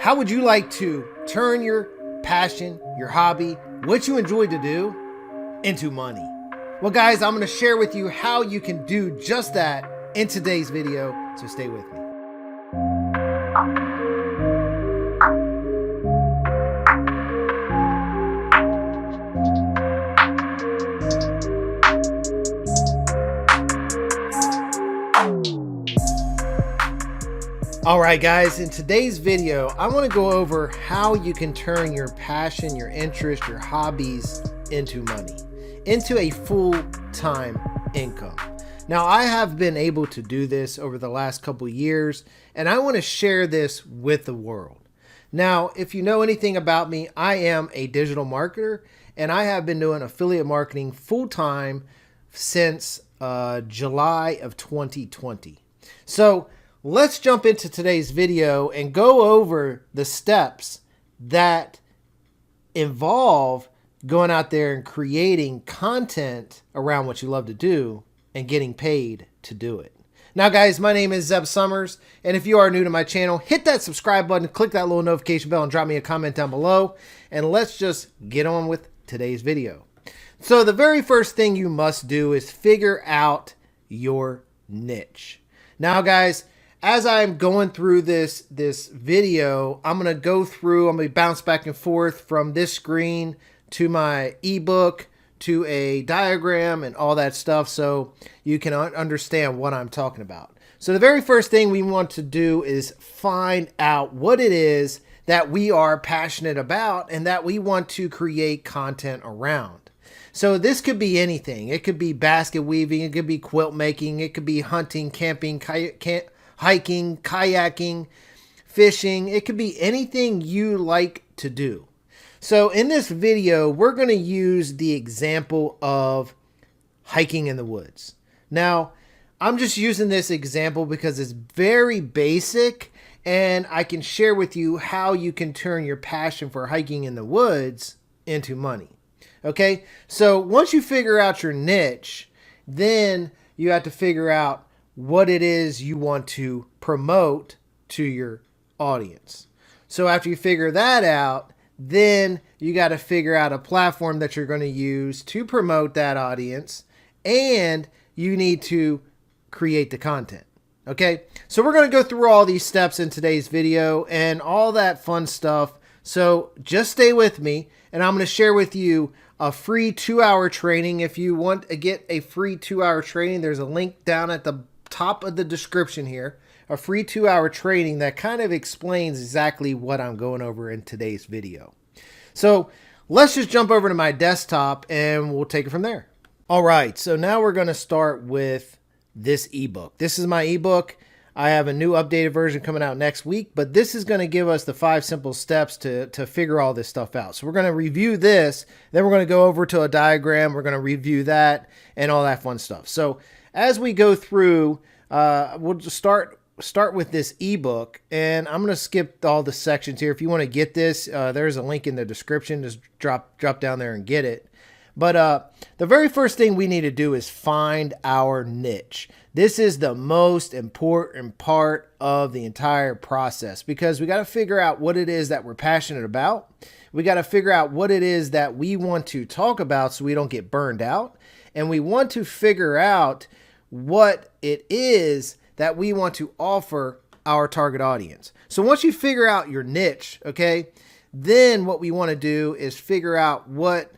How would you like to turn your passion, your hobby, what you enjoy to do, into money? Well, guys, I'm going to share with you how you can do just that in today's video, so stay with me. All right, guys, in today's video, I want to go over how you can turn your passion, your interest, your hobbies into money, into a full-time income. Now, I have been able to do this over the last couple years, and I want to share this with the world. Now, if you know anything about me, I am a digital marketer, and I have been doing affiliate marketing full-time since July of 2020. So let's jump into today's video and go over the steps that involve going out there and creating content around what you love to do and getting paid to do it. Now, guys, my name is Zeb Summers, and if you are new to my channel, hit that subscribe button, click that little notification bell, and drop me a comment down below, and let's just get on with today's video. So the very first thing you must do is figure out your niche. Now, guys, as I'm going through this video, I'm going to bounce back and forth from this screen to my ebook, to a diagram and all that stuff, so you can understand what I'm talking about. So the very first thing we want to do is find out what it is that we are passionate about and that we want to create content around. So this could be anything. It could be basket weaving, it could be quilt making, it could be hunting, camping, hiking, kayaking, fishing. It could be anything you like to do. So in this video, we're going to use the example of hiking in the woods. Now, I'm just using this example because it's very basic, and I can share with you how you can turn your passion for hiking in the woods into money. Okay, so once you figure out your niche, then you have to figure out what it is you want to promote to your audience. So after you figure that out, then you got to figure out a platform that you're going to use to promote that audience, and you need to create the content. Okay, so we're going to go through all these steps in today's video and all that fun stuff. So just stay with me, and I'm going to share with you a free 2-hour training. If you want to get a free 2-hour training, there's a link down at the top of the description here, a free 2-hour training that kind of explains exactly what I'm going over in today's video. So let's just jump over to my desktop and we'll take it from there. All right, so now we're going to start with this ebook. This is my ebook. I have a new updated version coming out next week, but this is going to give us the 5 simple steps to figure all this stuff out. So we're going to review this, then we're going to go over to a diagram. We're going to review that and all that fun stuff. So as we go through, we'll just start with this ebook, and I'm going to skip all the sections here. If you want to get this, there's a link in the description. Just drop down there and get it. But the very first thing we need to do is find our niche. This is the most important part of the entire process, because we got to figure out what it is that we're passionate about. We got to figure out what it is that we want to talk about so we don't get burned out. And we want to figure out what it is that we want to offer our target audience. So once you figure out your niche, okay, then what we want to do is figure out what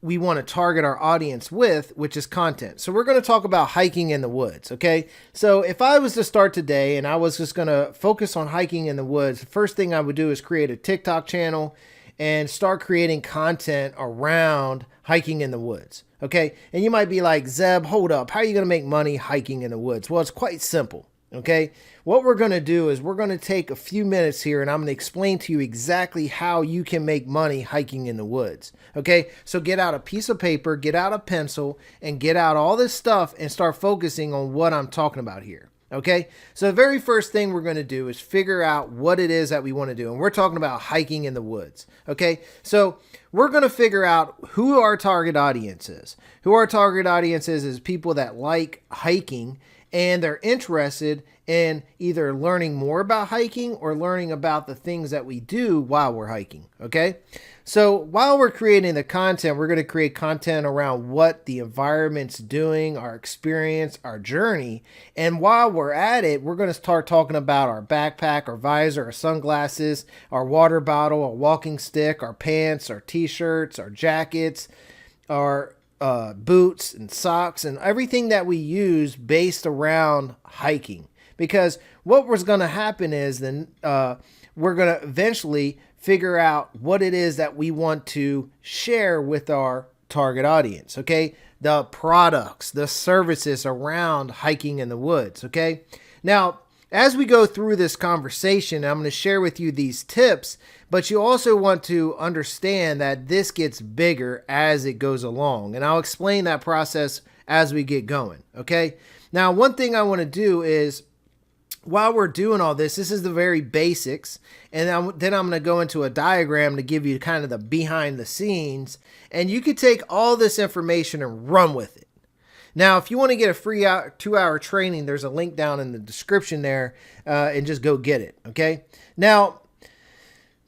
we want to target our audience with, which is content. So we're going to talk about hiking in the woods, okay? So if I was to start today and I was just going to focus on hiking in the woods, the first thing I would do is create a TikTok channel and start creating content around hiking in the woods. Okay, and you might be like, Zeb, hold up. How are you going to make money hiking in the woods? Well, it's quite simple. Okay, what we're going to do is we're going to take a few minutes here and I'm going to explain to you exactly how you can make money hiking in the woods. Okay, so get out a piece of paper, get out a pencil, and get out all this stuff and start focusing on what I'm talking about here. Okay, so the very first thing we're going to do is figure out what it is that we want to do. And we're talking about hiking in the woods. Okay, so we're going to figure out who our target audience is. Who our target audience is people that like hiking and they're interested in either learning more about hiking or learning about the things that we do while we're hiking, okay? So while we're creating the content, we're going to create content around what the environment's doing, our experience, our journey. And while we're at it, we're going to start talking about our backpack, our visor, our sunglasses, our water bottle, our walking stick, our pants, our t-shirts, our jackets, our boots and socks, and everything that we use based around hiking. Because what was going to happen is then we're going to eventually figure out what it is that we want to share with our target audience, okay? The products, the services around hiking in the woods, okay? Now, as we go through this conversation, I'm going to share with you these tips, but you also want to understand that this gets bigger as it goes along, and I'll explain that process as we get going, okay? Now, one thing I want to do is, while we're doing all this, this is the very basics, and then I'm going to go into a diagram to give you kind of the behind the scenes, and you could take all this information and run with it. Now, if you want to get a free 2-hour training, there's a link down in the description there, and just go get it, okay? Now,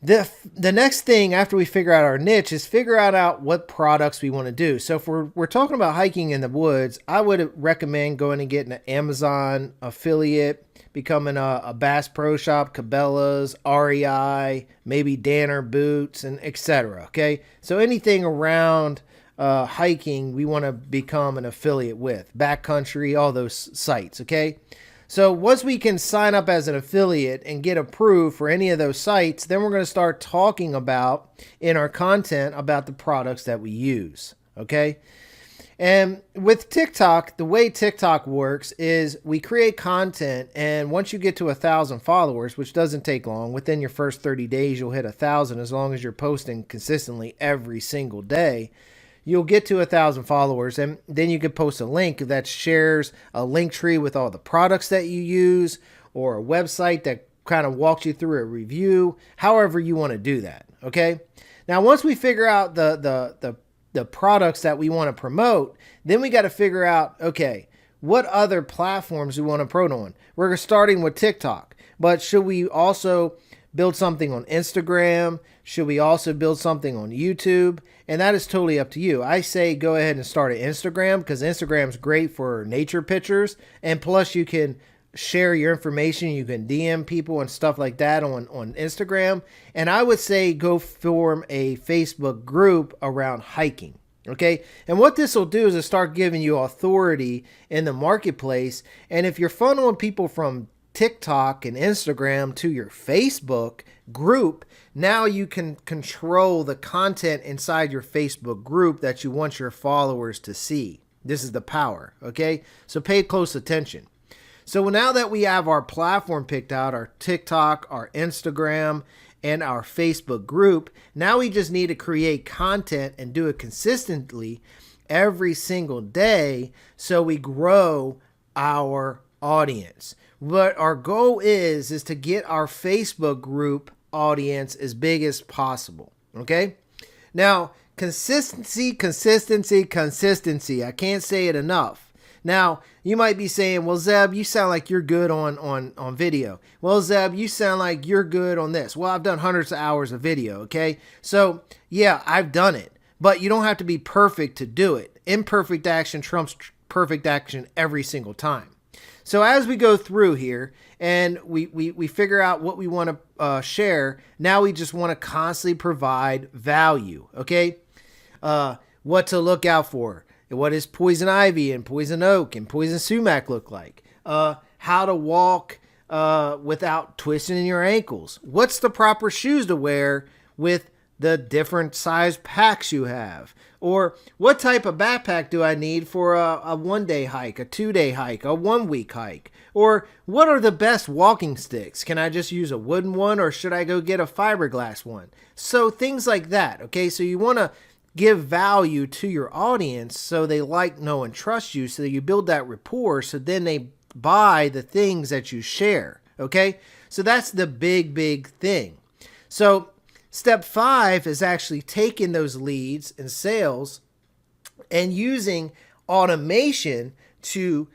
the next thing after we figure out our niche is figure out what products we want to do. So if we're talking about hiking in the woods, I would recommend going and getting an Amazon affiliate, becoming a Bass Pro Shop, Cabela's, REI, maybe Danner Boots, and etc. Okay, so anything around hiking, we want to become an affiliate with. Backcountry, all those sites. Okay. So once we can sign up as an affiliate and get approved for any of those sites, then we're going to start talking about in our content about the products that we use. Okay. And with TikTok, the way TikTok works is we create content, and once you get to 1,000 followers, which doesn't take long, within your first 30 days, you'll hit 1,000 as long as you're posting consistently every single day. You'll get to 1,000 followers, and then you can post a link that shares a link tree with all the products that you use, or a website that kind of walks you through a review, however you want to do that. Okay. Now, once we figure out the products that we want to promote, then we got to figure out, okay, what other platforms we want to promote on. We're starting with TikTok, but should we also build something on Instagram? Should we also build something on YouTube? And that is totally up to you. I say go ahead and start an Instagram, because Instagram's great for nature pictures, and plus you can share your information. You can DM people and stuff like that on Instagram. And I would say go form a Facebook group around hiking. Okay. And what this will do is it'll start giving you authority in the marketplace. And if you're funneling people from TikTok and Instagram to your Facebook group, now you can control the content inside your Facebook group that you want your followers to see. This is the power. Okay. So pay close attention. So now that we have our platform picked out, our TikTok, our Instagram, and our Facebook group, now we just need to create content and do it consistently every single day so we grow our audience. What our goal is to get our Facebook group audience as big as possible. Okay? Now, consistency. I can't say it enough. Now, you might be saying, well, Zeb, you sound like you're good on video. Well, Zeb, you sound like you're good on this. Well, I've done hundreds of hours of video, okay? So, yeah, I've done it. But you don't have to be perfect to do it. Imperfect action trumps perfect action every single time. So as we go through here and we figure out what we want to share, now we just want to constantly provide value, okay? What to look out for. What does poison ivy and poison oak and poison sumac look like? How to walk without twisting your ankles. What's the proper shoes to wear with the different size packs you have? Or what type of backpack do I need for a 1-day hike, a 2-day hike, a 1-week hike? Or what are the best walking sticks? Can I just use a wooden one, or should I go get a fiberglass one? So things like that, okay? So you want to give value to your audience so they like, know, and trust you, so that you build that rapport, so then they buy the things that you share, okay? So that's the big thing. So step 5 is actually taking those leads and sales and using automation to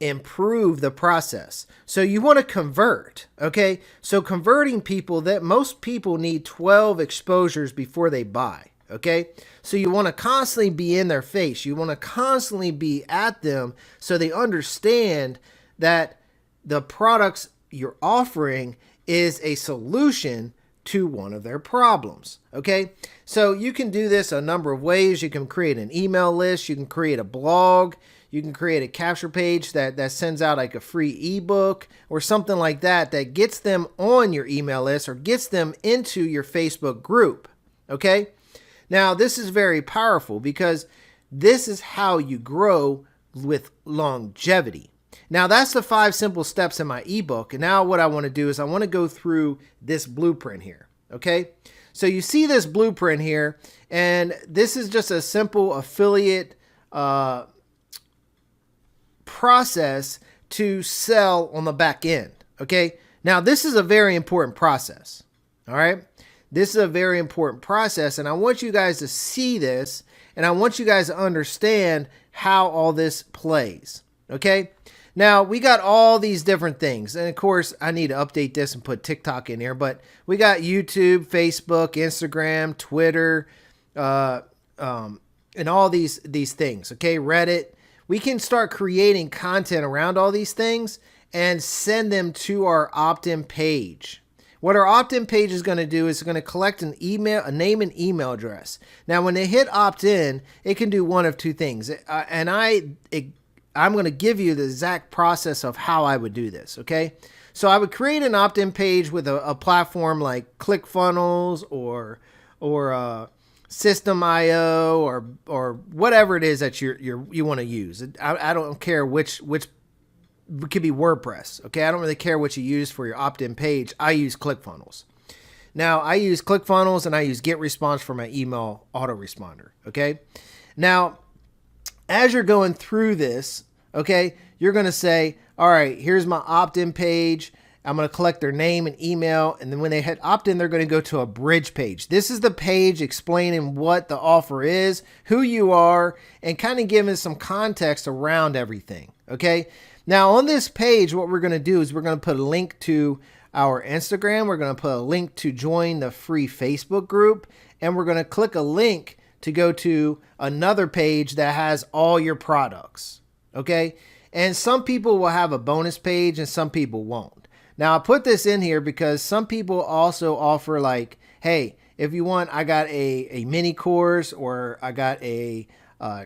improve the process. So you want to convert, okay? So converting people, that most people need 12 exposures before they buy, okay? So you want to constantly be in their face. You want to constantly be at them so they understand that the products you're offering is a solution to one of their problems, okay? So you can do this a number of ways. You can create an email list. You can create a blog. You can create a capture page that sends out like a free ebook or something like that that gets them on your email list or gets them into your Facebook group, okay? Now, this is very powerful because this is how you grow with longevity. Now, that's the 5 simple steps in my ebook. And now what I want to do is I want to go through this blueprint here, okay? So you see this blueprint here, and this is just a simple affiliate process to sell on the back end, okay? Now, this is a very important process, all right? This is a very important process, and I want you guys to see this, and I want you guys to understand how all this plays, okay? Now, we got all these different things, and of course, I need to update this and put TikTok in here, but we got YouTube, Facebook, Instagram, Twitter, and all these things, okay? Reddit. We can start creating content around all these things and send them to our opt-in page. What our opt-in page is going to do is going to collect an email, a name and email address. Now, when they hit opt-in, it can do one of two things. And I'm going to give you the exact process of how I would do this, okay? So I would create an opt-in page with a platform like ClickFunnels or System.io or whatever it is that you want to use. I don't care which it could be WordPress. Okay, I don't really care what you use for your opt-in page. I use ClickFunnels. Now I use ClickFunnels and I use GetResponse for my email autoresponder. Okay, now as you're going through this, okay, you're going to say, all right, here's my opt-in page. I'm going to collect their name and email. And then when they hit opt-in, they're going to go to a bridge page. This is the page explaining what the offer is, who you are, and kind of giving some context around everything. Okay. Now on this page, what we're going to do is we're going to put a link to our Instagram. We're going to put a link to join the free Facebook group. And we're going to click a link to go to another page that has all your products. Okay. And some people will have a bonus page and some people won't. Now, I put this in here because some people also offer like, hey, if you want, I got a mini course or I got a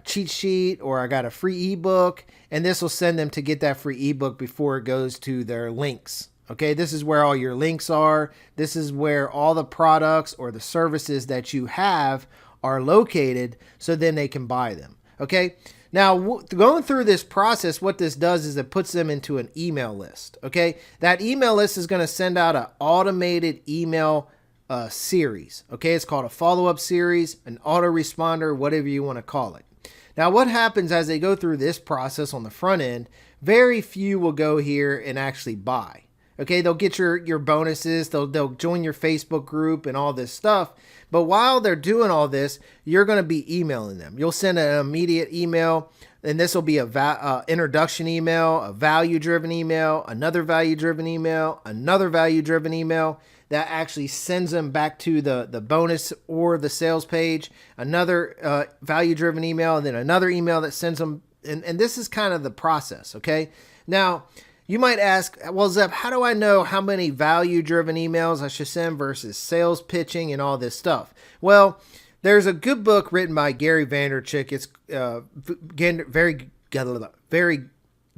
cheat sheet or I got a free ebook, and this will send them to get that free ebook before it goes to their links. Okay, this is where all your links are. This is where all the products or the services that you have are located, so then they can buy them. Okay. Now, going through this process, what this does is it puts them into an email list, okay? That email list is going to send out an automated email series, okay? It's called a follow-up series, an autoresponder, whatever you want to call it. Now, what happens as they go through this process on the front end, very few will go here and actually buy, okay? They'll get your bonuses, they'll join your Facebook group and all this stuff. But while they're doing all this, you're going to be emailing them. You'll send an immediate email, and this will be a introduction email, a value-driven email, another value-driven email, another value-driven email that actually sends them back to the bonus or the sales page, another value-driven email, and then another email that sends them. And this is kind of the process, okay? Now, you might ask, well, Zeb, how do I know how many value-driven emails I should send versus sales pitching and all this stuff? Well, there's a good book written by Gary Vaynerchuk. It's very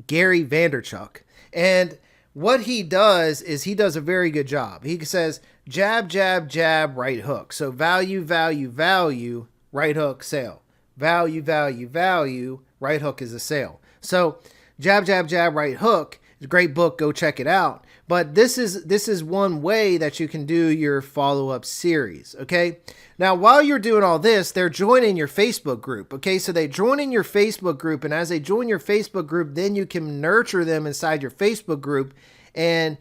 Gary Vaynerchuk. And what he does is he does a very good job. He says, jab, jab, jab, right hook. So value, value, value, right hook, sale. Value, value, value, right hook is a sale. So jab, jab, jab, right hook. It's a great book. Go check it out. But this is one way that you can do your follow-up series. Okay. Now, while you're doing all this, they're joining your Facebook group. Okay. So they join in your Facebook group, and as they join your Facebook group, then you can nurture them inside your Facebook group and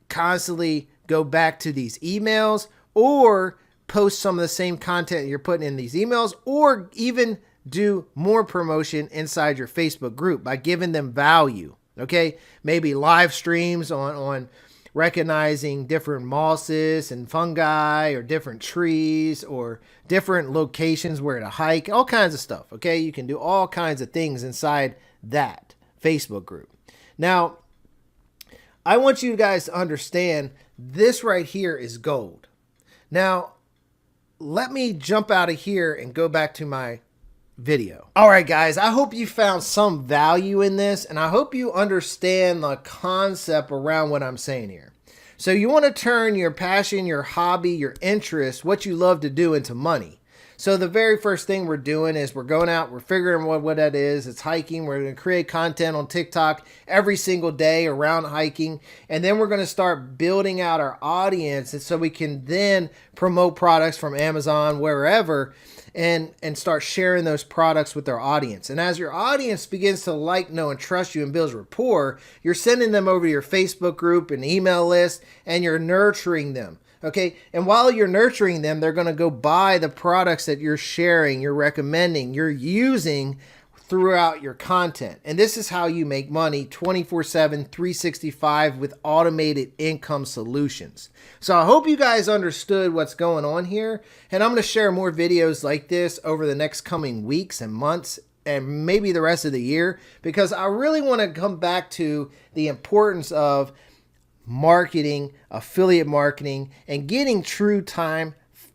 constantly go back to these emails or post some of the same content you're putting in these emails, or even do more promotion inside your Facebook group by giving them value. Okay, maybe live streams on recognizing different mosses and fungi, or different trees, or different locations where to hike, all kinds of stuff. Okay, you can do all kinds of things inside that Facebook group. Now, I want you guys to understand this right here is gold. Now, let me jump out of here and go back to my video. All right, guys, I hope you found some value in this, and I hope you understand the concept around what I'm saying here. So you want to turn your passion, your hobby, your interest, what you love to do, into money. So the very first thing we're doing is we're going out, we're figuring what that is. It's hiking. We're going to create content on TikTok every single day around hiking. And then we're going to start building out our audience, and so we can then promote products from Amazon, wherever, and start sharing those products with our audience. And as your audience begins to like, know, and trust you and builds rapport, you're sending them over to your Facebook group and email list, and you're nurturing them. Okay, and while you're nurturing them, they're going to go buy the products that you're sharing, you're recommending, you're using throughout your content. And this is how you make money 24/7, 365 with automated income solutions. So I hope you guys understood what's going on here. And I'm going to share more videos like this over the next coming weeks and months, and maybe the rest of the year, because I really want to come back to the importance of marketing, affiliate marketing, and getting true time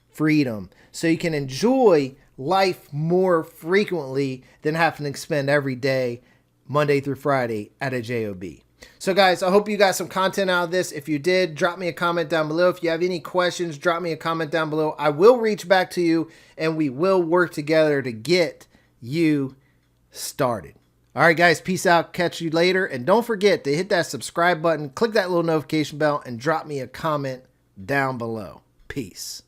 freedom, so you can enjoy life more frequently than having to spend every day, Monday through Friday, at a job. So guys, I hope you got some content out of this. If you did, drop me a comment down below. If you have any questions, drop me a comment down below. I will reach back to you, and we will work together to get you started. All right, guys, peace out. Catch you later. And don't forget to hit that subscribe button, click that little notification bell, and drop me a comment down below. Peace.